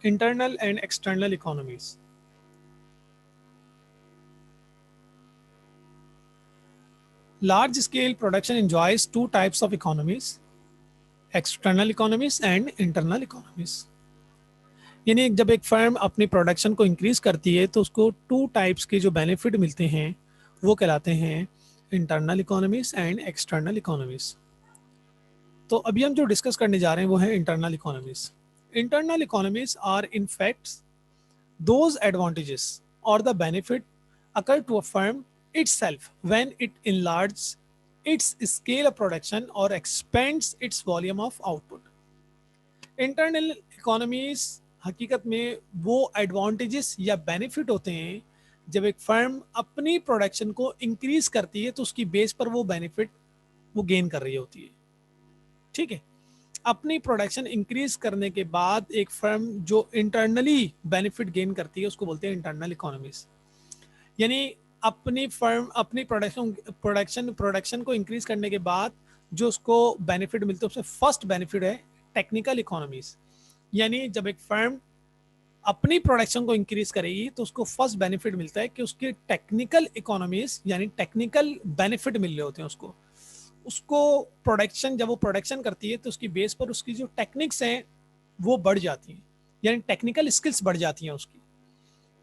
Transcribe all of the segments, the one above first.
internal and external economies. Large scale production enjoys two types of economies, external economies and internal economies. यानी जब एक firm अपनी production को increase करती है तो उसको टू टाइप्स के जो बेनिफिट मिलते हैं वो कहलाते हैं internal economies and external economies. तो अभी हम जो डिस्कस करने जा रहे हैं वो है internal economies. Internal economies are in fact those advantages or the benefit occur to a firm itself when it enlarges its scale of production or expands its volume of output. Internal economies हकीकत में वो advantages या benefit होते हैं जब एक firm अपनी production को इंक्रीज करती है तो उसकी बेस पर वो बेनिफिट वो गेन कर रही होती है। ठीक है, अपनी प्रोडक्शन इंक्रीज करने के बाद एक फर्म जो इंटरनली बेनिफिट गेन करती है उसको बोलते हैं इंटरनल इकोनॉमीज। यानी अपनी फर्म अपनी प्रोडक्शन को इंक्रीज करने के बाद जो उसको बेनिफिट मिलता है उसमें फर्स्ट बेनिफिट है टेक्निकल इकोनॉमीज। यानी जब एक फर्म अपनी प्रोडक्शन को इंक्रीज करेगी तो उसको फर्स्ट बेनिफिट मिलता है कि उसकी टेक्निकल इकोनॉमीज यानी टेक्निकल बेनिफिट मिल रहे होते हैं उसको। उसको प्रोडक्शन जब वो प्रोडक्शन करती है तो उसकी बेस पर उसकी जो टेक्निक्स हैं वो बढ़ जाती हैं, यानी टेक्निकल स्किल्स बढ़ जाती हैं उसकी।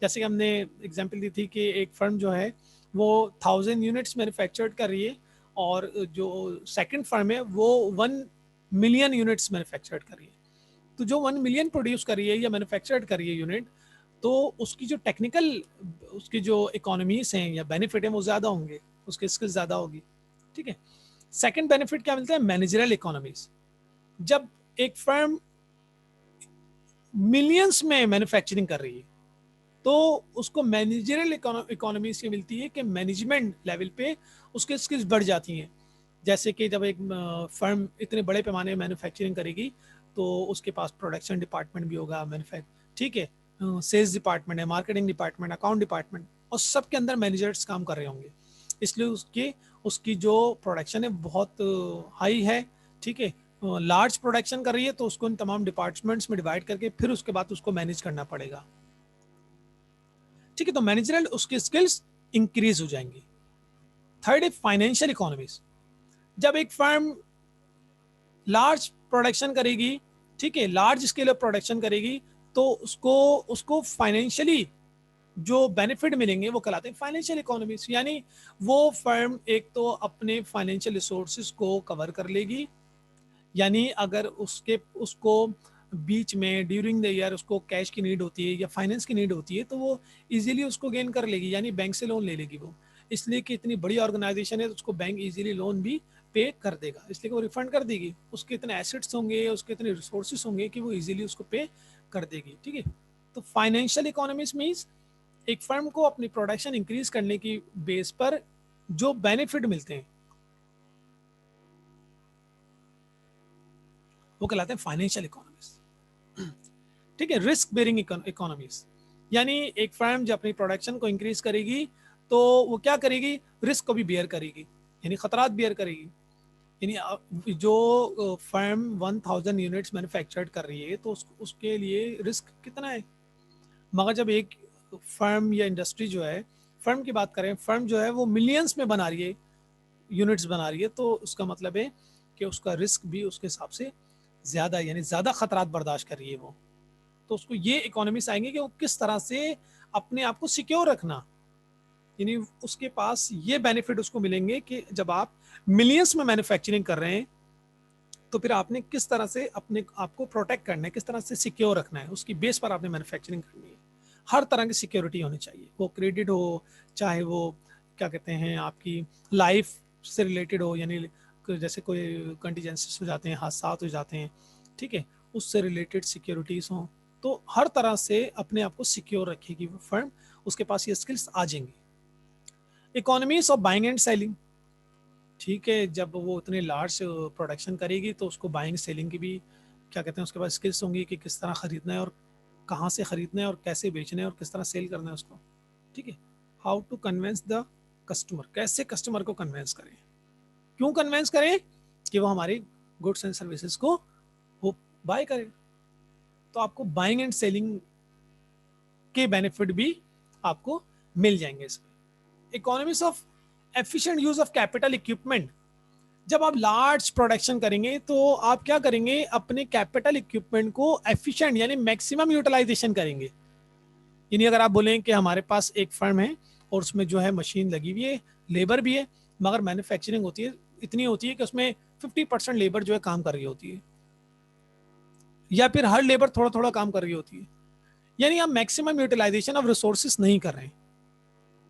जैसे कि हमने एग्जांपल दी थी कि एक फर्म जो है वो 1000 यूनिट्स मैन्युफैक्चर्ड कर रही है और जो सेकंड फर्म है वो 1 मिलियन यूनिट्स मैन्युफैक्चर्ड कर रही है। तो जो 1 मिलियन प्रोड्यूस कर रही है या मैन्युफैक्चर्ड कर रही है यूनिट, तो उसकी जो टेक्निकल उसकी जो इकोनॉमीज हैं या बेनिफिट हैं वो ज़्यादा होंगे, उसकी स्किल्स ज़्यादा होगी। ठीक है, सेकंड बेनिफिट क्या मिलता है? Managerial economies. जब एक फर्म मिलियंस में मैन्युफैक्चरिंग कर रही है तो उसको मैनेजरल इकोनॉमीज से मिलती है कि मैनेजमेंट लेवल पे उसके स्किल्स बढ़ जाती हैं। जैसे कि जब एक फर्म इतने बड़े पैमाने में मैन्युफैक्चरिंग करेगी तो उसके पास प्रोडक्शन डिपार्टमेंट भी होगा, ठीक है, सेल्स डिपार्टमेंट है, मार्केटिंग डिपार्टमेंट, अकाउंट डिपार्टमेंट, और सबके अंदर मैनेजर्स काम कर रहे होंगे। इसलिए उसकी उसकी जो प्रोडक्शन है बहुत हाई है। ठीक है, लार्ज प्रोडक्शन कर रही है तो उसको इन तमाम डिपार्टमेंट्स में डिवाइड करके फिर उसके बाद उसको मैनेज करना पड़ेगा। ठीक है, तो मैनेजरल उसके स्किल्स इंक्रीज हो जाएंगी। थर्ड है फाइनेंशियल इकोनॉमीज। जब एक फर्म लार्ज प्रोडक्शन करेगी, ठीक है, लार्ज स्केल ऑफ प्रोडक्शन करेगी तो उसको उसको फाइनेंशियली जो बेनिफिट मिलेंगे वो कहलाते हैं फाइनेंशियल इकोनॉमीज। यानी वो फर्म एक तो अपने फाइनेंशियल रिसोर्सेज को कवर कर लेगी, यानी अगर उसके उसको बीच में ड्यूरिंग द ईयर उसको कैश की नीड होती है या फाइनेंस की नीड होती है तो वो इजीली उसको गेन कर लेगी, यानी बैंक से लोन ले लेगी वो। इसलिए कि इतनी बड़ी ऑर्गेनाइजेशन है तो उसको बैंक इजीली लोन भी पे कर देगा, इसलिए कि वो रिफंड कर देगी। उसके इतने एसेट्स होंगे, उसके इतने रिसोर्सेज होंगे कि वो इजीली उसको पे कर देगी। ठीक है, तो फाइनेंशियल इकोनॉमिक्स मीन्स एक फर्म को अपनी प्रोडक्शन इंक्रीज करने की बेस पर जो बेनिफिट मिलते हैं वो कहलाते हैं फाइनेंशियल इकोनॉमिक्स। ठीक है, रिस्क बेरिंग इकोनॉमीज। यानी एक फर्म जब अपनी प्रोडक्शन को इंक्रीज करेगी तो वो क्या करेगी? रिस्क को भी बेयर करेगी, यानी खतरात बेयर करेगी। यानी जो फर्म 1000 यूनिट्स मैन्युफैक्चर्ड कर रही है तो उसके लिए रिस्क कितना है। मगर जब एक फर्म या इंडस्ट्री जो है, फर्म की बात करें, फर्म जो है वो मिलियंस में बना रही है, यूनिट्स बना रही है, तो उसका मतलब है कि उसका रिस्क भी उसके हिसाब से ज़्यादा है, यानी ज़्यादा खतरात बर्दाश्त कर रही है वो। तो उसको ये इकोनॉमिक्स आएंगे कि वो किस तरह से अपने आप को सिक्योर रखना। यानी उसके पास ये बेनिफिट उसको मिलेंगे कि जब आप मिलियंस में मैन्युफैक्चरिंग कर रहे हैं तो फिर आपने किस तरह से अपने आप को प्रोटेक्ट करना है, किस तरह से सिक्योर रखना है, उसकी बेस पर आपने मैन्युफैक्चरिंग करनी है। हर तरह की सिक्योरिटी होनी चाहिए, वो क्रेडिट हो, चाहे वो क्या कहते हैं आपकी लाइफ से रिलेटेड हो, यानी जैसे कोई कंटीजेंसीज हो जाते हैं, हादसा हो जाते हैं, ठीक है, उससे रिलेटेड सिक्योरिटीज़ हों। तो हर तरह से अपने आप को सिक्योर रखेगी वो फर्म, उसके पास ये स्किल्स आ जाएंगी। Economies of buying and selling. ठीक है, जब वो उतने लार्ज प्रोडक्शन करेगी तो उसको बाइंग सेलिंग की भी क्या कहते हैं उसके पास स्किल्स होंगी कि किस तरह खरीदना है और कहाँ से खरीदना है और कैसे बेचना है और किस तरह सेल करना है उसको। ठीक है, how to convince the customer, कैसे कस्टमर को कन्वेंस करें, क्यों कन्वेंस करें कि वो हमारी गुड्स एंड सर्विसेज को वो बाय करें। तो आपको बाइंग एंड सेलिंग के बेनिफिट भी आपको मिल जाएंगे इसमें। Economics of efficient use of capital equipment, जब आप लार्ज प्रोडक्शन करेंगे तो आप क्या करेंगे, अपने कैपिटल इक्विपमेंट को एफिशिएंट यानी मैक्सिमम यूटिलाइजेशन करेंगे। यानी अगर आप बोलें कि हमारे पास एक फर्म है और उसमें जो है मशीन लगी हुई है, लेबर भी है, मगर मैन्युफैक्चरिंग होती है इतनी होती है कि उसमें 50% लेबर जो है काम कर रही होती है, या फिर हर लेबर थोड़ा थोड़ा काम कर रही होती है, यानी आप मैक्सिमम यूटिलाइजेशन ऑफ रिसोर्सेस नहीं कर रहे हैं।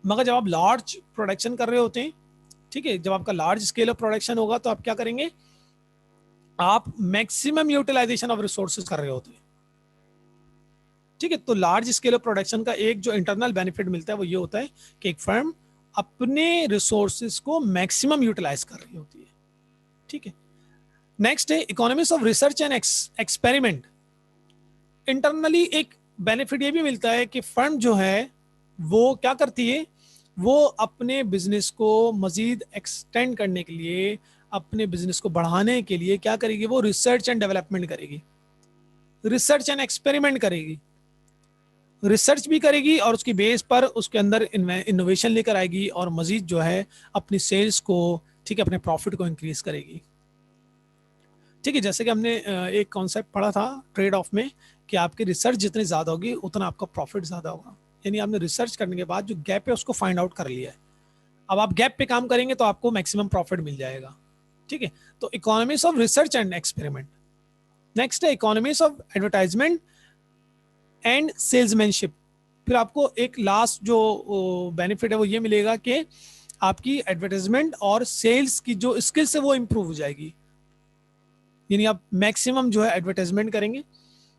मगर जब आप लार्ज प्रोडक्शन कर रहे होते हैं, ठीक है, जब आपका लार्ज स्केल ऑफ प्रोडक्शन होगा तो आप क्या करेंगे, आप मैक्सिमम यूटिलाइजेशन ऑफ रिसोर्सेज कर रहे होते हैं। ठीक है, तो लार्ज स्केल ऑफ प्रोडक्शन का एक जो इंटरनल बेनिफिट मिलता है वो ये होता है कि एक फर्म अपने रिसोर्सेज को मैक्सिमम यूटिलाइज कर रही होती है। ठीक है, नेक्स्ट है economics of research and experiment. Internally एक बेनिफिट ये भी मिलता है कि फर्म जो है वो क्या करती है, वो अपने बिजनेस को मजीद एक्सटेंड करने के लिए, अपने बिजनेस को बढ़ाने के लिए क्या करेगी, वो रिसर्च एंड डेवलपमेंट करेगी, रिसर्च एंड एक्सपेरिमेंट करेगी, रिसर्च भी करेगी और उसकी बेस पर उसके अंदर इनोवेशन लेकर आएगी और मजीद जो है अपनी सेल्स को, ठीक है, अपने प्रॉफिट को इंक्रीज करेगी। ठीक है, जैसे कि हमने एक कॉन्सेप्ट पढ़ा था ट्रेड ऑफ में कि आपकी रिसर्च जितनी ज़्यादा होगी उतना आपका प्रॉफिट ज़्यादा होगा। यानी आपने रिसर्च करने के बाद जो गैप है उसको फाइंड आउट कर लिया है, अब आप गैप पे काम करेंगे तो आपको मैक्सिमम प्रॉफिट मिल जाएगा। ठीक है, तो economics of research and experiment. Next है economics of advertisement and salesmanship. फिर आपको एक लास्ट जो बेनिफिट है वो ये मिलेगा कि आपकी एडवर्टाइजमेंट और सेल्स की जो स्किल्स है वो इंप्रूव हो जाएगी। यानी आप मैक्सिमम जो है एडवर्टाइजमेंट करेंगे।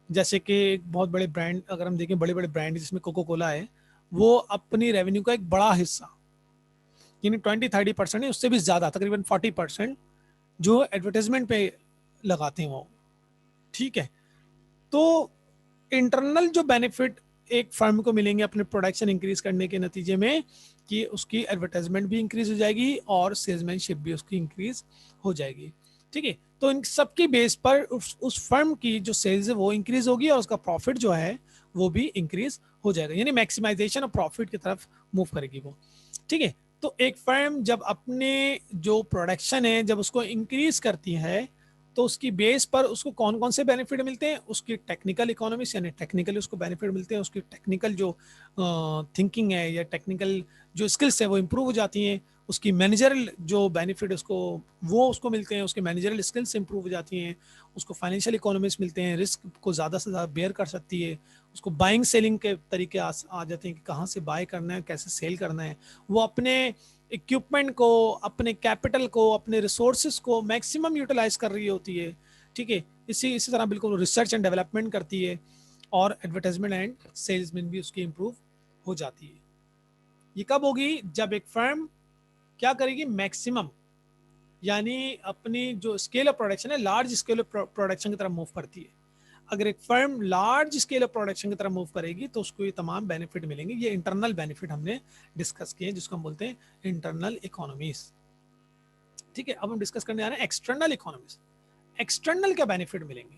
जैसे कि एक बहुत बड़े ब्रांड, अगर हम देखें बड़े बड़े ब्रांड जिसमें कोको कोला है, वो अपनी रेवेन्यू का एक बड़ा हिस्सा, यानी 20-30% है, उससे भी ज्यादा तकरीबन 40% जो एडवर्टाइजमेंट पे लगाते हैं वो। ठीक है, तो इंटरनल जो बेनिफिट एक फर्म को मिलेंगे अपने प्रोडक्शन इंक्रीज करने के नतीजे में, कि उसकी एडवर्टाइजमेंट भी इंक्रीज हो जाएगी और सेल्समैनशिप भी उसकी इंक्रीज हो जाएगी। ठीक है, तो इन सबकी बेस पर उस फर्म की जो सेल्स है वो इंक्रीज होगी और उसका प्रॉफिट जो है वो भी इंक्रीज हो जाएगा, यानी मैक्सिमाइजेशन ऑफ प्रॉफिट की तरफ मूव करेगी वो। ठीक है, तो एक फर्म जब अपने जो प्रोडक्शन है जब उसको इंक्रीज करती है तो उसकी बेस पर उसको कौन कौन से बेनिफिट मिलते हैं, उसकी टेक्निकल इकोनॉमिक्स यानी टेक्निकली उसको बेनिफिट मिलते हैं, उसकी टेक्निकल जो थिंकिंग है या टेक्निकल जो स्किल्स है वो इंप्रूव हो जाती हैं, उसकी मैनेजरल जो बेनिफिट उसको वो उसको मिलते हैं, उसके मैनेजरल स्किल्स इंप्रूव हो जाती हैं, उसको फाइनेंशियल इकोनॉमिक्स मिलते हैं, रिस्क को ज़्यादा से ज़्यादा बेयर कर सकती है, उसको बाइंग सेलिंग के तरीके आ जाते हैं कि कहाँ से बाय करना है, कैसे सेल करना है, वो अपने इक्विपमेंट को, अपने कैपिटल को, अपने रिसोर्सेज को मैक्सिमम यूटिलाइज कर रही होती है। ठीक है, इसी इसी तरह बिल्कुल रिसर्च एंड डेवलपमेंट करती है और एडवर्टाइजमेंट एंड सेल्समैन भी उसकी इंप्रूव हो जाती है। ये कब होगी, जब एक फर्म क्या करेगी, मैक्सिमम यानी अपनी जो स्केल ऑफ प्रोडक्शन है लार्ज स्केल ऑफ प्रोडक्शन की तरफ मूव करती है। अगर एक firm large scale of production की तरफ मूव करेगी तो उसको ये तमाम बेनिफिट मिलेंगे। ये इंटरनल बेनिफिट हमने डिस्कस किए हैं जिसको हम बोलते हैं इंटरनल इकोनॉमीज। ठीक है, अब हम डिस्कस करने जा रहे हैं एक्सटर्नल इकोनॉमीज। एक्सटर्नल क्या बेनिफिट मिलेंगे?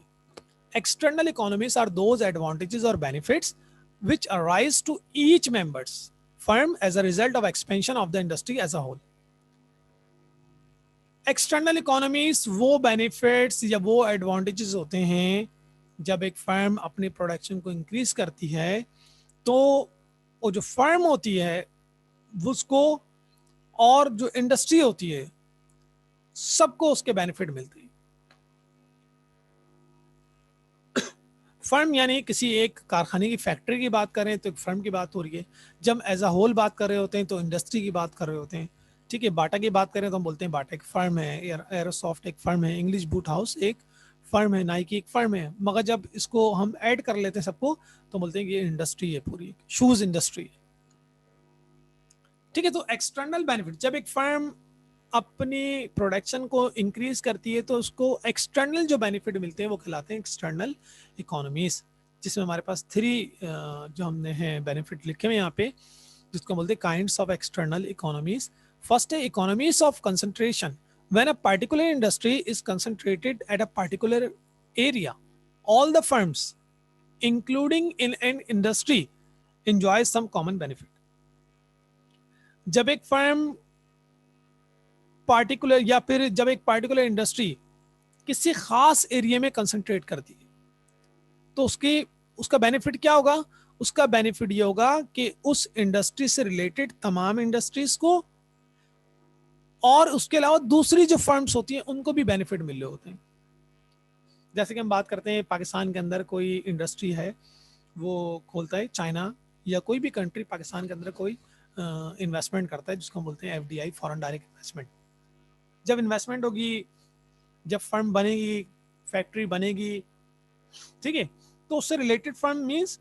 External economies are those advantages और benefits which arise to each members firm as a result of expansion of the industry as a whole. External economies वो बेनिफिट्स या वो एडवांटेजेस होते हैं जब एक फर्म अपनी प्रोडक्शन को इंक्रीज करती है तो वो जो फर्म होती है उसको और जो इंडस्ट्री होती है सबको उसके बेनिफिट मिलते हैं। फर्म यानी किसी एक कारखाने की फैक्ट्री की बात करें तो एक फर्म की बात हो रही है, जब एज अ होल बात कर रहे होते हैं तो इंडस्ट्री की बात कर रहे होते हैं। ठीक है, बाटा की बात करें तो हम बोलते हैं बाटा एक फर्म है, एरोसॉफ्ट एक फर्म है, इंग्लिश बूट हाउस एक फर्म है, नाइकी एक फर्म है। मगर जब इसको हम ऐड कर लेते हैं सबको तो बोलते हैं कि ये इंडस्ट्री है, पूरी शूज इंडस्ट्री है। ठीक है, तो एक्सटर्नल बेनिफिट, जब एक फर्म अपनी प्रोडक्शन को इंक्रीज करती है तो उसको एक्सटर्नल जो बेनिफिट मिलते हैं वो कहलाते हैं एक्सटर्नल इकोनॉमीज, जिसमें हमारे पास 3 जो हमने हैं बेनिफिट लिखे हुए यहाँ पे जिसको बोलते हैं kinds of external economies. First है economies of concentration, when a particular industry is concentrated at a particular area, all the firms including in an industry enjoys some common benefit. जब एक फर्म पार्टिकुलर या फिर जब एक particular industry किसी खास area में कंसंट्रेट करती है तो उसका बेनिफिट क्या होगा? उसका बेनिफिट ये होगा कि उस इंडस्ट्री से रिलेटेड तमाम इंडस्ट्रीज को और उसके अलावा दूसरी जो फर्म्स होती हैं उनको भी बेनिफिट मिल रहे होते हैं। जैसे कि हम बात करते हैं पाकिस्तान के अंदर कोई इंडस्ट्री है, वो खोलता है, चाइना या कोई भी कंट्री पाकिस्तान के अंदर कोई इन्वेस्टमेंट करता है जिसको हम बोलते हैं एफडीआई, फॉरेन डायरेक्ट इन्वेस्टमेंट। जब इन्वेस्टमेंट होगी, जब फर्म बनेगी, फैक्ट्री बनेगी, ठीक है, तो उससे रिलेटेड फर्म मीन्स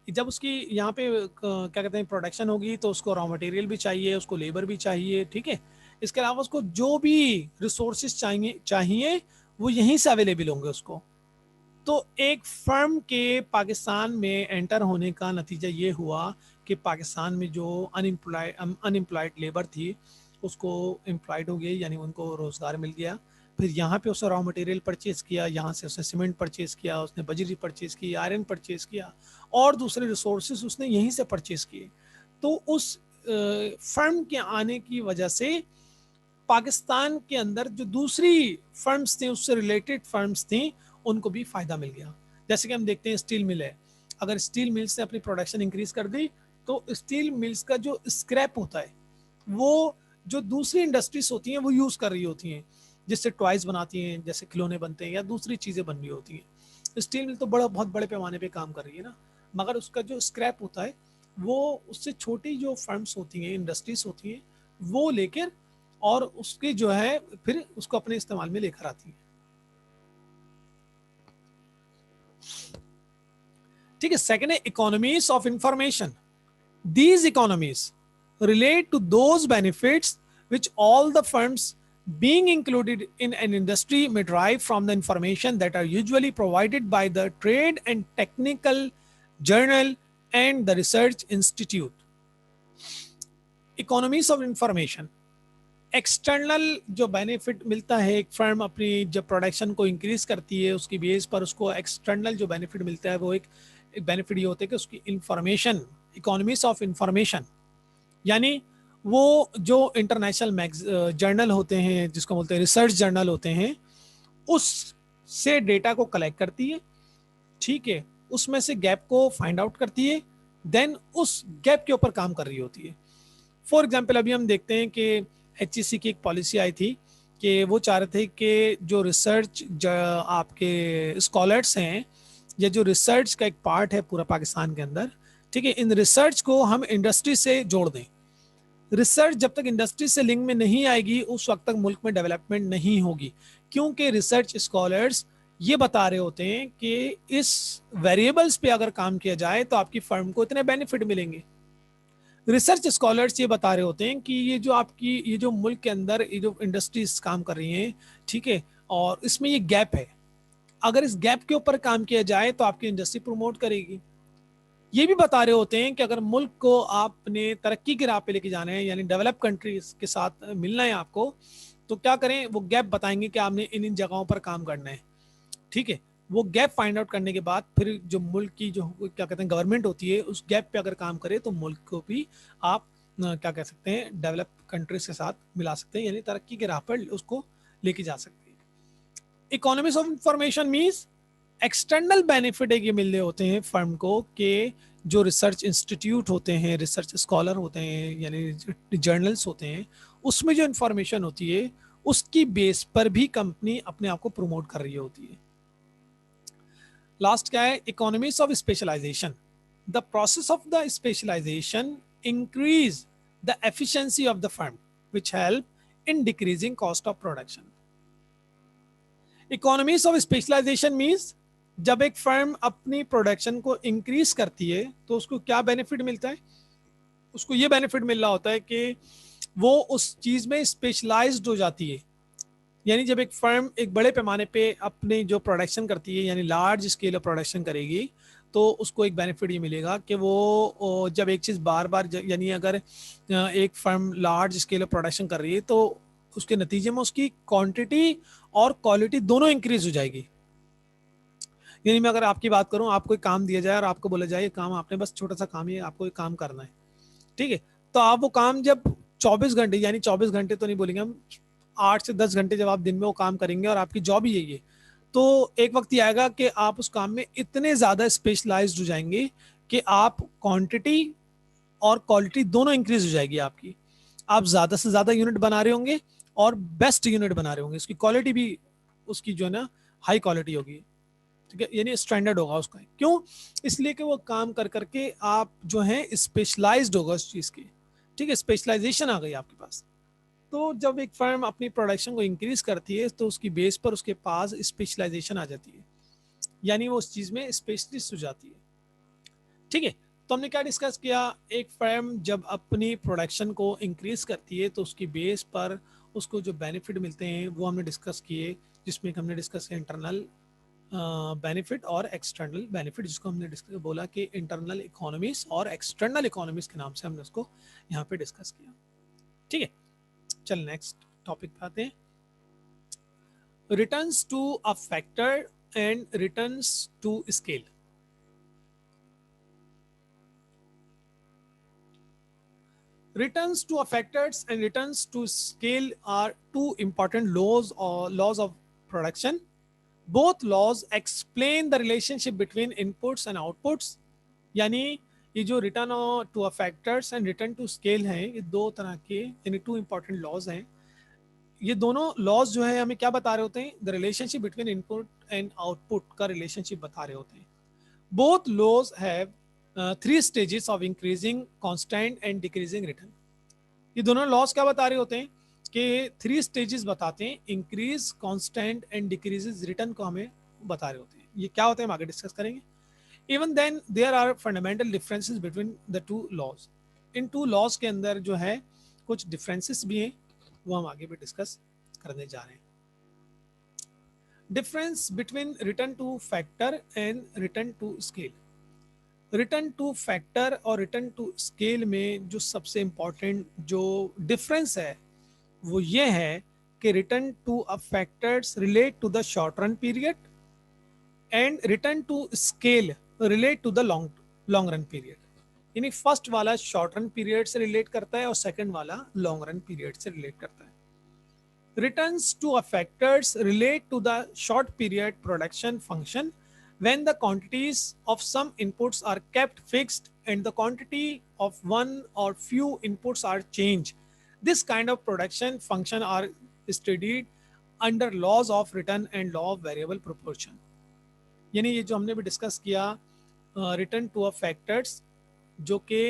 जब उसकी यहाँ पे क्या कहते हैं प्रोडक्शन होगी तो उसको रॉ मटेरियल भी चाहिए, उसको लेबर भी चाहिए, ठीक है। इसके अलावा उसको जो भी रिसोर्सेज चाहिए वो यहीं से अवेलेबल होंगे उसको। तो एक फर्म के पाकिस्तान में एंटर होने का नतीजा ये हुआ कि पाकिस्तान में जो अनएम्प्लॉयड लेबर थी उसको एम्प्लॉयड हो गई, यानी उनको रोज़गार मिल गया। फिर यहाँ पे उसने रॉ मटेरियल परचेज़ किया, यहाँ से उसने सीमेंट परचेज़ किया, उसने बजरी परचेज़ की, आयरन परचेज़ किया और दूसरे रिसोर्सेज उसने यहीं से परचेज़ किए। तो उस फर्म के आने की वजह से पाकिस्तान के अंदर जो दूसरी फर्म्स थी, उससे रिलेटेड फर्म्स थी, उनको भी फायदा मिल गया। जैसे कि हम देखते हैं स्टील मिल है, अगर स्टील मिल्स ने अपनी प्रोडक्शन इंक्रीज कर दी तो स्टील मिल्स का जो स्क्रैप होता है वो जो दूसरी इंडस्ट्रीज होती हैं वो यूज कर रही होती हैं, जिससे टॉयज बनाती हैं, जैसे खिलौने बनते हैं या दूसरी चीजें बन रही होती हैं। स्टील मिल तो बहुत बड़े पैमाने पे काम कर रही है ना, मगर उसका जो स्क्रैप होता है वो उससे छोटी जो फर्म्स होती हैं, इंडस्ट्रीज होती हैं, वो लेकर और उसके जो है फिर उसको अपने इस्तेमाल में लेकर आती है। ठीक है। सेकंड है economies of information. These economies relate to those benefits which all the firms being included in an industry may derive from the information that are usually provided by the trade and technical journal and the research institute. Economies of information, external जो benefit मिलता है, एक firm अपनी जब production को increase करती है उसकी बेस पर उसको एक्सटर्नल जो बेनिफिट मिलता है वो एक बेनिफिट ये होता है कि उसकी इंफॉर्मेशन, इकोनॉमीज ऑफ इंफॉर्मेशन, यानी वो जो इंटरनेशनल जर्नल होते हैं जिसको बोलते हैं रिसर्च जर्नल होते हैं, उससे डेटा को कलेक्ट करती है, ठीक है, उसमें से गैप को फाइंड आउट करती है, देन उस गैप के ऊपर काम कर रही होती है। फॉर एग्जाम्पल अभी हम देखते हैं कि HEC की एक पॉलिसी आई थी कि वो चाह रहे थे कि जो रिसर्च आपके स्कॉलर्स हैं या जो रिसर्च का एक पार्ट है पूरा पाकिस्तान के अंदर, ठीक है, इन रिसर्च को हम इंडस्ट्री से जोड़ दें। रिसर्च जब तक इंडस्ट्री से लिंक में नहीं आएगी उस वक्त तक मुल्क में डेवलपमेंट नहीं होगी, क्योंकि रिसर्च स्कॉलर्स ये बता रहे होते हैं कि इस वेरिएबल्स पे अगर काम किया जाए तो आपकी फर्म को इतने बेनिफिट मिलेंगे। रिसर्च स्कॉलर्स ये बता रहे होते हैं कि ये जो आपकी ये जो मुल्क के अंदर ये जो इंडस्ट्रीज काम कर रही हैं, ठीक है, और इसमें ये गैप है, अगर इस गैप के ऊपर काम किया जाए तो आपकी इंडस्ट्री प्रमोट करेगी। ये भी बता रहे होते हैं कि अगर मुल्क को आपने तरक्की की राह पे लेके जाना है, यानी डेवलप कंट्रीज के साथ मिलना है आपको, तो क्या करें, वो गैप बताएंगे कि आपने इन इन जगहों पर काम करना है, ठीक है। वो गैप फाइंड आउट करने के बाद फिर जो मुल्क की जो क्या कहते हैं गवर्नमेंट होती है उस गैप पे अगर काम करे तो मुल्क को भी आप क्या कह सकते हैं डेवलप कंट्रीज के साथ मिला सकते हैं, यानी तरक्की के राह पर उसको लेके जा सकते हैं। Economics of information means external benefit एक ये मिल रहे होते हैं फर्म को कि जो रिसर्च इंस्टीट्यूट होते हैं, रिसर्च स्कॉलर होते हैं, यानी जर्नल्स होते हैं, उसमें जो इंफॉर्मेशन होती है उसकी बेस पर भी कंपनी अपने आप को प्रमोट कर रही होती है। लास्ट क्या है, economies of specialisation. The process of the specialisation increase the efficiency of the firm which help in decreasing cost of production. Economies of specialisation means जब एक फर्म अपनी प्रोडक्शन को इंक्रीज करती है तो उसको क्या बेनिफिट मिलता है, उसको ये बेनिफिट मिल रहा होता है कि वो उस चीज में स्पेशलाइज्ड हो जाती है। यानी जब एक फर्म एक बड़े पैमाने पे अपनी जो प्रोडक्शन करती है, यानी लार्ज स्केल ऑफ प्रोडक्शन करेगी, तो उसको एक बेनिफिट ये मिलेगा कि वो जब एक चीज़ बार बार यानी अगर एक firm large scale of production कर रही है तो उसके नतीजे में उसकी क्वांटिटी और क्वालिटी दोनों इंक्रीज हो जाएगी। यानी मैं अगर आपकी बात करूं, आपको एक काम दिया जाए और आपको बोला जाए ये काम आपने बस छोटा सा काम ही है, आपको एक काम करना है, ठीक है। तो आप वो काम जब 24 घंटे, यानी 24 घंटे तो नहीं बोलेंगे हम, 8 से 10 घंटे जब आप दिन में वो काम करेंगे और आपकी जॉब ही यही है, तो एक वक्त ये आएगा कि आप उस काम में इतने ज़्यादा स्पेशलाइज्ड हो जाएंगे कि आप क्वांटिटी और क्वालिटी दोनों इंक्रीज हो जाएगी आपकी। आप ज़्यादा से ज़्यादा यूनिट बना रहे होंगे और बेस्ट यूनिट बना रहे होंगे, उसकी क्वालिटी भी उसकी जो है ना हाई क्वालिटी होगी, ठीक है, यानी स्टैंडर्ड होगा उसका। क्यों? इसलिए कि वो काम कर करके आप जो है स्पेशलाइज्ड होगा उस चीज़ की, ठीक है, स्पेशलाइजेशन आ गई आपके पास। तो जब एक फर्म अपनी प्रोडक्शन को इंक्रीज करती है तो उसकी बेस पर उसके पास स्पेशलाइजेशन आ जाती है, यानी वो उस चीज़ में स्पेशलिस्ट हो जाती है, ठीक है। तो हमने क्या डिस्कस किया, एक फर्म जब अपनी प्रोडक्शन को इंक्रीज करती है तो उसकी बेस पर उसको जो बेनिफिट मिलते हैं वो हमने डिस्कस किए, जिसमें हमने डिस्कस किया इंटरनल बेनिफिट और एक्सटर्नल बेनिफिट, जिसको हमने डिस्कस बोला कि इंटरनल इकोनॉमीज और एक्सटर्नल इकोनॉमीज के नाम से हमने उसको यहाँ पे डिस्कस किया, ठीक है। चल नेक्स्ट टॉपिक पे आते हैं, returns to a factor and returns to scale. Returns to factors and returns to scale are two important laws or laws of production. Both laws explain the relationship between inputs and outputs. यानी ये जो return to factors and return to scale हैं, ये दो तरह के यानी two important laws हैं। ये दोनों लॉज जो है हमें क्या बता रहे होते हैं, the relationship between input and output का रिलेशनशिप बता रहे होते हैं। Both laws have 3 stages of increasing, constant and decreasing return. ये दोनों लॉस क्या बता रहे होते हैं कि 3 स्टेजेस बताते हैं, increase, constant and decreases return को हमें बता रहे होते हैं। ये क्या होते हैं हम आगे डिस्कस करेंगे। Even then there are fundamental differences between the two laws. इन टू लॉज के अंदर जो है कुछ डिफरेंसेस भी हैं, वो हम आगे भी डिस्कस करने जा रहे हैं। Difference between return to factor and return to scale. Return to factor और रिटर्न टू स्केल में जो सबसे इंपॉर्टेंट जो डिफरेंस है वो ये है कि return to a factors relate to the short run period and return to scale relate to the long long run period. यानी फर्स्ट वाला शॉर्ट रन पीरियड से रिलेट करता है और सेकंड वाला लॉन्ग रन पीरियड से रिलेट करता है। Returns to factors relate to the short period production function when the quantities of some inputs are kept fixed and the quantity of one or few inputs are changed. This kind of production function are studied under laws of return and law of variable proportion. यानी ये जो हमने भी discuss किया return to a factors जो कि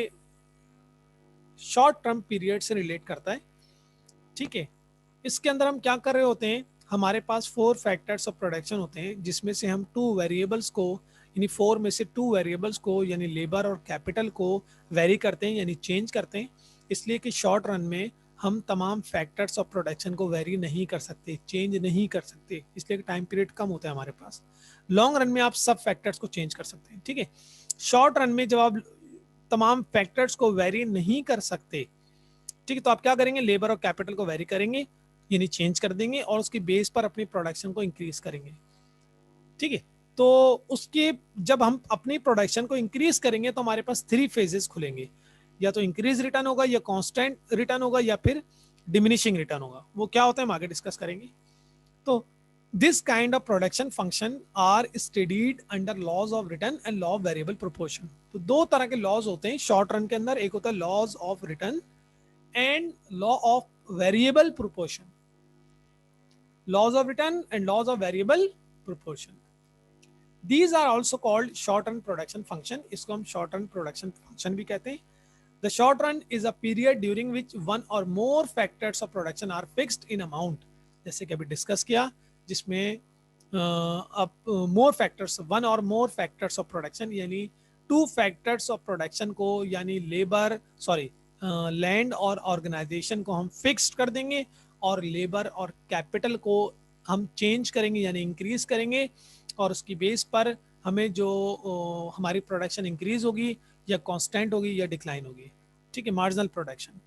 short term period से relate करता है, ठीक है। इसके अंदर हम क्या कर रहे होते हैं, हमारे पास 4 फैक्टर्स ऑफ प्रोडक्शन होते हैं जिसमें से हम 2 वेरिएबल्स को, यानी 4 में से 2 वेरिएबल्स को यानी लेबर और कैपिटल को वेरी करते हैं यानी चेंज करते हैं। इसलिए कि शॉर्ट रन में हम तमाम फैक्टर्स ऑफ प्रोडक्शन को वेरी नहीं कर सकते, चेंज नहीं कर सकते, इसलिए कि टाइम पीरियड कम होता है हमारे पास। लॉन्ग रन में आप सब फैक्टर्स को चेंज कर सकते हैं, ठीक है। शॉर्ट रन में जब आप तमाम फैक्टर्स को वेरी नहीं कर सकते, ठीक है, तो आप क्या करेंगे, लेबर और कैपिटल को वेरी करेंगे यानी चेंज कर देंगे और उसकी बेस पर अपनी प्रोडक्शन को इंक्रीज करेंगे, ठीक है। तो उसके जब हम अपनी प्रोडक्शन को इंक्रीज करेंगे तो हमारे पास 3 फेजेस खुलेंगे, या तो इंक्रीज रिटर्न होगा या कांस्टेंट रिटर्न होगा या फिर डिमिनिशिंग रिटर्न होगा। वो क्या होता है हम आगे डिस्कस करेंगे। तो this kind of production function are studied under laws of return and law of variable proportion. तो दो तरह के लॉज होते हैं शॉर्ट रन के अंदर, एक होता है laws of return and law of variable proportion. laws of return and laws of variable proportion. These are also called short run production function. इसको हम short run production function भी कहते हैं। The short run is a period during which one or more factors of production are fixed in amount. जैसे कि अभी discuss किया, जिसमें अब more factors, one or more factors of production यानी 2 factors of production को यानी लेबर लैंड और ऑर्गेनाइजेशन को हम फिक्स्ड कर देंगे और लेबर और कैपिटल को हम चेंज करेंगे यानी इंक्रीज करेंगे और उसकी बेस पर हमें जो हमारी प्रोडक्शन इंक्रीज होगी या कांस्टेंट होगी या डिक्लाइन होगी, ठीक है, marginal production.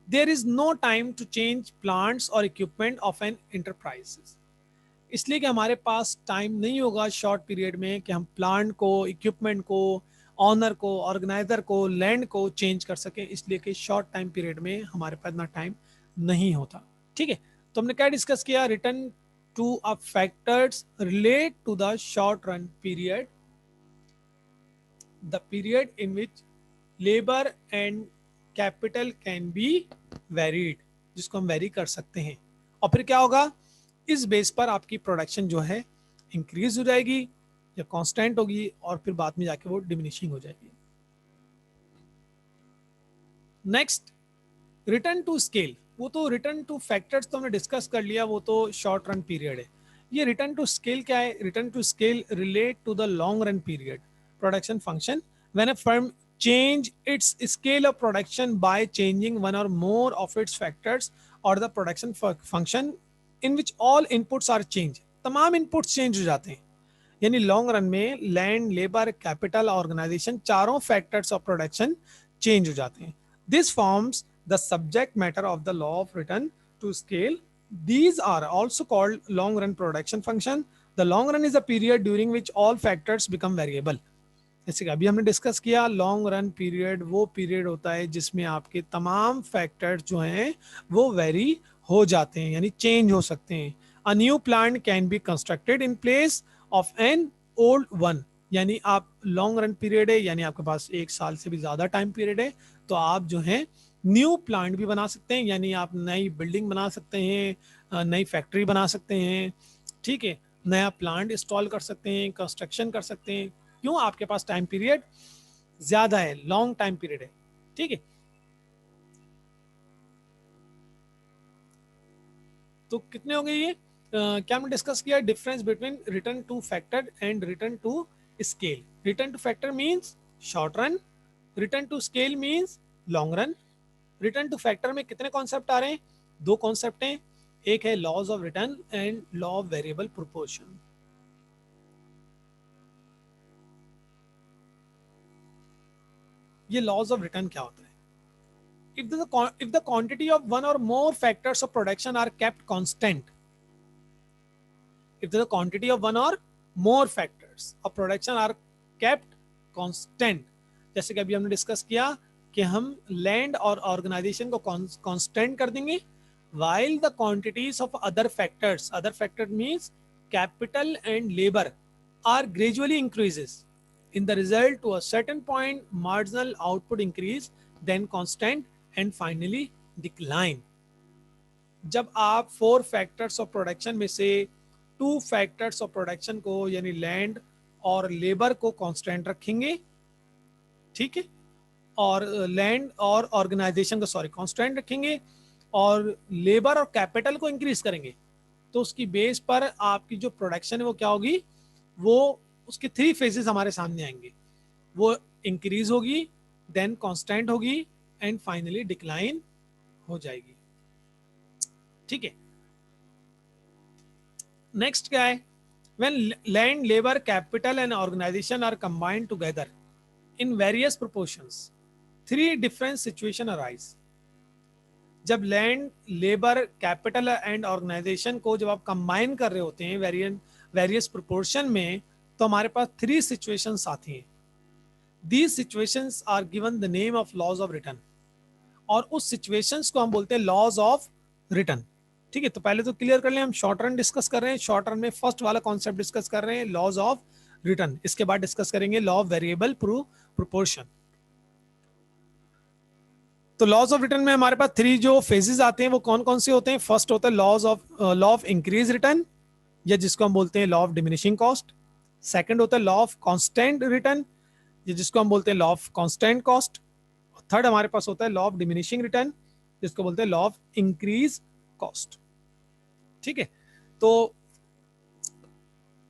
There is no time to change plants और इक्विपमेंट ऑफ एन इंटरप्राइजेस। इसलिए कि हमारे पास टाइम नहीं होगा शॉर्ट पीरियड में कि हम प्लांट को, इक्विपमेंट को, ऑनर को, ऑर्गेनाइजर को, लैंड को चेंज कर सके, इसलिए कि शॉर्ट टाइम पीरियड में हमारे पास इतना टाइम नहीं होता। ठीक है, तो हमने क्या डिस्कस किया? Return to a factors relate to the short run period, the period in which labour and capital can be varied, जिसको हम वेरी कर सकते हैं। और फिर क्या होगा? इस बेस पर आपकी प्रोडक्शन जो है इंक्रीज हो जाएगी या कांस्टेंट होगी, और फिर बाद में जाके वो डिमिनिशिंग हो जाएगी। Next, return to scale. वो तो रिटर्न टू फैक्टर्स तो हमने डिस्कस कर लिया, वो तो शॉर्ट रन पीरियड है। ये रिटर्न टू स्केल क्या है? Return to scale relate to the long run period production function when a firm change its scale of production by changing one or more of its factors or the production function in which all inputs are changed। तमाम inputs change हो जाते हैं, यानी long run में land, labour, capital, organisation, चारों factors of production change हो जाते हैं। This forms the subject matter of the law of return to scale. These are also called long run production function. The long run is a period during which all factors become variable। जैसे कि अभी हमने discuss किया, long run period वो period होता है जिसमें आपके तमाम फैक्टर्स जो हैं वो वेरी हो जाते हैं, यानी चेंज हो सकते हैं। A new plant can be constructed in place of an old one. यानी आप लॉन्ग रन पीरियड है, यानी आपके पास एक साल से भी ज़्यादा टाइम पीरियड है, तो आप जो है न्यू प्लांट भी बना सकते हैं, यानी आप नई बिल्डिंग बना सकते हैं, नई फैक्ट्री बना सकते हैं। ठीक है, नया प्लांट इंस्टॉल कर सकते हैं, कंस्ट्रक्शन कर सकते हैं। क्यों? आपके पास टाइम पीरियड ज्यादा है, लॉन्ग टाइम पीरियड है। ठीक है, तो कितने हो गए ये? क्या हमने डिस्कस किया? Difference between return to factor and return to scale. Return to factor means short run, return to scale means long run. Return to factor में कितने कॉन्सेप्ट आ रहे हैं? दो कॉन्सेप्ट हैं, एक है laws of return and law of variable proportion. ये laws of return क्या होता है? If the quantity of one or more factors of production are kept constant, if the quantity of one or more factors of production are kept constant, जैसे कि अभी हमने discuss किया कि हम लैंड और ऑर्गेनाइजेशन को कांस्टेंट कर देंगे, while the quantities of other factor means capital and labor are gradually increases, in the result to a certain point marginal output increase, then constant and finally decline। जब आप four factors of production में से two factors of production को, यानी land और labour को constant रखेंगे, ठीक है, और लैंड और ऑर्गेनाइजेशन को सॉरी कांस्टेंट रखेंगे, और लेबर और कैपिटल को इंक्रीज करेंगे, तो उसकी बेस पर आपकी जो प्रोडक्शन है वो क्या होगी? वो उसके थ्री फेजेस हमारे सामने आएंगे। वो इंक्रीज होगी, देन कांस्टेंट होगी, एंड फाइनली डिक्लाइन हो जाएगी। ठीक है, नेक्स्ट क्या है? when land, labor, capital and organization are combined together in various proportions, three different situation arise। जब land, labour, capital and organisation को जब आप कंबाइन कर रहे होते हैं वेरियस प्रोपोर्शन में, तो हमारे पास थ्री सिचुएशंस आती हैं। These situations are given the name of laws of return, और उस सिचुएशंस को हम बोलते हैं लॉज ऑफ रिटर्न। ठीक है, तो पहले तो क्लियर कर लें, हम शॉर्ट रन डिस्कस कर रहे हैं, शॉर्ट रन में फर्स्ट वाला कॉन्सेप्ट डिस्कस कर रहे हैं, लॉज ऑफ रिटर्न। इसके बाद डिस्कस करेंगे लॉ ऑफ वेरिएबल प्रोपोर्शन। तो लॉज ऑफ रिटर्न में हमारे पास थ्री जो फेजेस आते हैं वो कौन कौन से होते हैं? फर्स्ट होता है लॉ ऑफ इंक्रीज रिटर्न, या जिसको हम बोलते हैं law of diminishing cost. Second होता है लॉ ऑफ कांस्टेंट रिटर्न, ये जिसको हम बोलते हैं law of constant cost. Third हमारे पास होता है लॉ ऑफ डिमिनिशिंग रिटर्न, जिसको बोलते हैं लॉ ऑफ इंक्रीज कॉस्ट। ठीक है, तो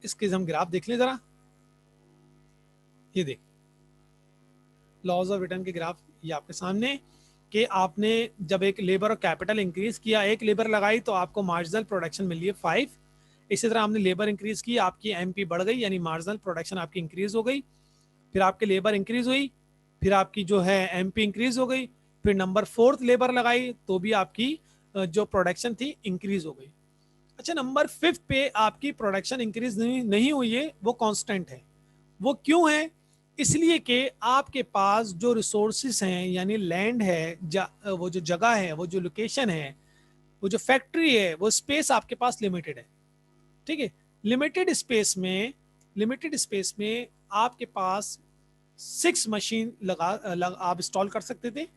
इसके हम ग्राफ देख लें जरा। ये देख, लॉज ऑफ रिटर्न के ग्राफ ये आपके सामने, कि आपने जब एक लेबर और कैपिटल इंक्रीज किया, एक लेबर लगाई, तो आपको मार्जिनल प्रोडक्शन मिली है 5। इसी तरह आपने लेबर इंक्रीज की, आपकी एमपी बढ़ गई, यानी मार्जिनल प्रोडक्शन आपकी इंक्रीज हो गई। फिर आपकी लेबर इंक्रीज हुई, फिर आपकी जो है एमपी इंक्रीज हो गई, फिर नंबर फोर्थ लेबर लगाई तो भी आपकी जो प्रोडक्शन थी इंक्रीज हो गई। अच्छा, नंबर 5 पे आपकी प्रोडक्शन इंक्रीज नहीं हुई है, वो कांस्टेंट है। वो क्यों है? इसलिए कि आपके पास जो रिसोर्सेस हैं, यानी लैंड है, वो जो जगह है, वो जो लोकेशन है, वो जो फैक्ट्री है, वो स्पेस आपके पास लिमिटेड है। ठीक है। लिमिटेड स्पेस में लिमिटेड स्पेस में आपके पास 6 मशीन आप इंस्टॉल कर सकते थे।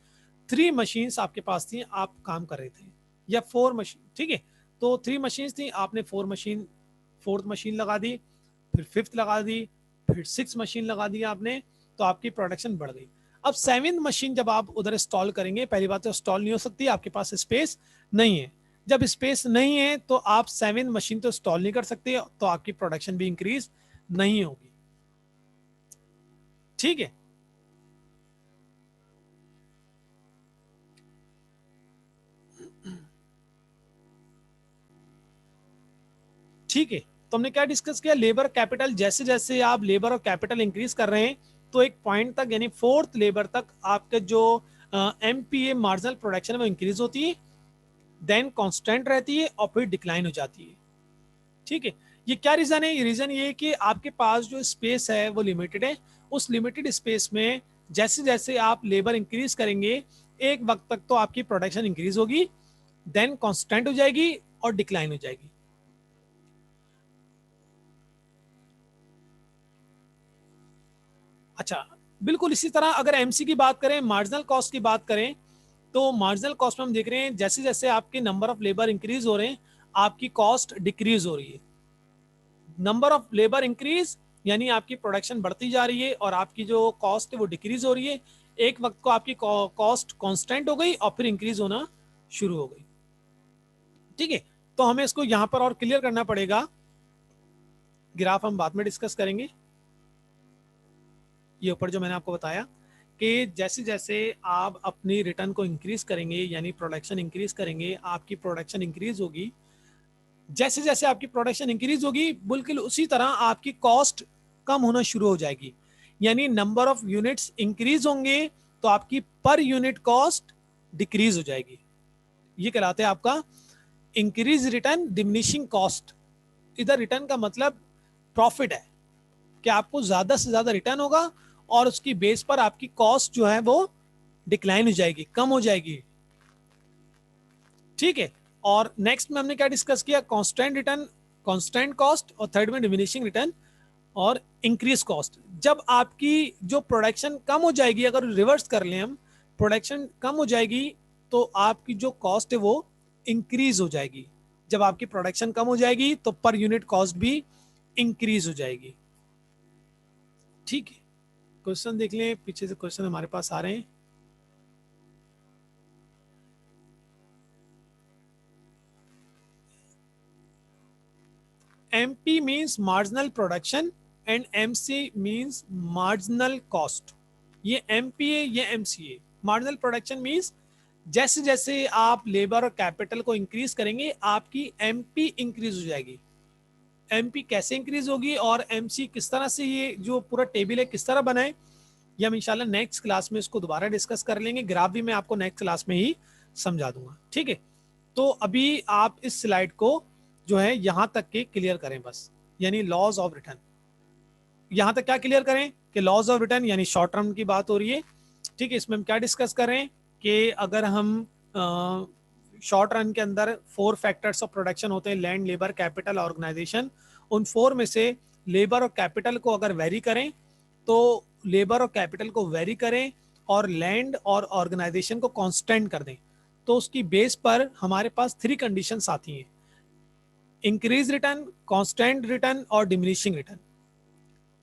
3 मशीन्स आपके पास थी, आप काम कर रहे थे, या 4 मशीन। ठीक है। तो 3 मशीन्स थी, आपने 4th मशीन लगा दी, फिर 5th लगा दी, फिर 6 मशीन लगा दी आपने, तो आपकी प्रोडक्शन बढ़ गई। अब 7th मशीन जब आप उधर इंस्टॉल करेंगे, पहली बात तो इंस्टॉल नहीं हो सकती, आपके पास स्पेस नहीं है। जब स्पेस नहीं है तो आप 7th मशीन तो इंस्टॉल नहीं कर सकते, तो आपकी प्रोडक्शन भी इंक्रीज नहीं होगी। ठीक है। ठीक है, तो हमने क्या डिस्कस किया? लेबर कैपिटल, जैसे जैसे आप लेबर और कैपिटल इंक्रीज कर रहे हैं, तो एक पॉइंट तक, यानी 4th लेबर तक, आपके जो एमपीए मार्जिनल प्रोडक्शन है वो इंक्रीज होती है, देन कांस्टेंट रहती है, और फिर डिक्लाइन हो जाती है। ठीक है। ये क्या रीजन है? ये रीजन ये है कि आपके पास जो स्पेस है वो लिमिटेड है। उस लिमिटेड स्पेस में जैसे जैसे आप लेबर इंक्रीज करेंगे, एक वक्त तक तो आपकी प्रोडक्शन इंक्रीज होगी, देन कांस्टेंट हो जाएगी और डिक्लाइन हो जाएगी। अच्छा, बिल्कुल इसी तरह अगर एमसी की बात करें, मार्जिनल कॉस्ट की बात करें, तो मार्जिनल कॉस्ट में हम देख रहे हैं जैसे जैसे आपके नंबर ऑफ लेबर इंक्रीज हो रहे हैं, आपकी कॉस्ट डिक्रीज हो रही है। नंबर ऑफ लेबर इंक्रीज यानी आपकी प्रोडक्शन बढ़ती जा रही है और आपकी जो कॉस्ट है वो डिक्रीज हो रही है। एक वक्त को आपकी कॉस्ट कांस्टेंट हो गई और फिर इंक्रीज होना शुरू हो गई। ठीक है। तो हमें इसको यहां पर और क्लियर करना पड़ेगा, ग्राफ हम बाद में डिस्कस करेंगे। ये ऊपर जो मैंने आपको बताया कि जैसे जैसे आप अपनी रिटर्न को इंक्रीज करेंगे, यानी प्रोडक्शन इंक्रीज करेंगे, आपकी प्रोडक्शन इंक्रीज होगी। जैसे जैसे आपकी प्रोडक्शन इंक्रीज होगी, बिल्कुल उसी तरह आपकी कॉस्ट कम होना शुरू हो जाएगी। यानी नंबर ऑफ यूनिट्स इंक्रीज होंगे तो आपकी पर यूनिट कॉस्ट डिक्रीज हो जाएगी। ये कहलाते हैं आपका इंक्रीज रिटर्न डिमिनिशिंग कॉस्ट। इधर रिटर्न का मतलब प्रॉफिट है, कि आपको ज्यादा से ज्यादा रिटर्न होगा और उसकी बेस पर आपकी कॉस्ट जो है वो डिक्लाइन हो जाएगी, कम हो जाएगी। ठीक है। और नेक्स्ट में हमने क्या डिस्कस किया? कांस्टेंट रिटर्न, कांस्टेंट कॉस्ट, और थर्ड में डिमिनिशिंग रिटर्न और इंक्रीज कॉस्ट। जब आपकी जो प्रोडक्शन कम हो जाएगी, अगर रिवर्स कर लें हम, प्रोडक्शन कम हो जाएगी तो आपकी जो कॉस्ट है वो इंक्रीज हो जाएगी। जब आपकी प्रोडक्शन कम हो जाएगी तो पर यूनिट कॉस्ट भी इंक्रीज हो जाएगी। ठीक है। क्वेश्चन देख लें, पीछे से क्वेश्चन हमारे पास आ रहे हैं। MP means marginal production and MC means marginal cost। ये MP है, ये MC है। मार्जिनल प्रोडक्शन मीन्स जैसे जैसे आप लेबर और कैपिटल को इंक्रीज करेंगे, आपकी MP इंक्रीज हो जाएगी। MP कैसे इंक्रीज होगी और MC किस तरह से, ये जो पूरा टेबल है किस तरह बनाए, ये हम इंशाल्लाह नेक्स्ट क्लास में इसको दोबारा डिस्कस कर लेंगे। ग्राफ भी मैं आपको नेक्स्ट क्लास में ही समझा दूंगा। ठीक है। तो अभी आप इस स्लाइड को जो है यहां तक के क्लियर करें बस, यानी लॉज ऑफ रिटर्न। यहां तक क्या क्लियर करें कि लॉज ऑफ रिटर्न यानी शॉर्ट टर्म की बात हो रही है। ठीक है। इसमें हम क्या डिस्कस करें कि अगर हम शॉर्ट रन के अंदर 4 फैक्टर्स ऑफ प्रोडक्शन होते हैं, लैंड, लेबर, कैपिटल, ऑर्गेनाइजेशन। उन 4 में से लेबर और कैपिटल को अगर वेरी करें तो लेबर और कैपिटल को वेरी करें और लैंड और ऑर्गेनाइजेशन को कांस्टेंट कर दें, तो उसकी बेस पर हमारे पास 3 कंडीशंस आती हैं: इंक्रीज रिटर्न, कांस्टेंट रिटर्न और डिमिनिशिंग रिटर्न।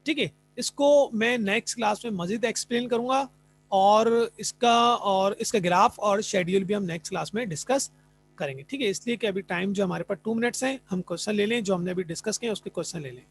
ठीक है। इसको मैं नेक्स्ट क्लास में मजीद एक्सप्लेन करूंगा, और इसका ग्राफ और शेड्यूल भी हम नेक्स्ट क्लास में डिस्कस करेंगे। ठीक है। इसलिए कि अभी टाइम जो हमारे पास 2 मिनट्स हैं, हम क्वेश्चन ले लें, जो हमने अभी डिस्कस किए उसके क्वेश्चन ले लें।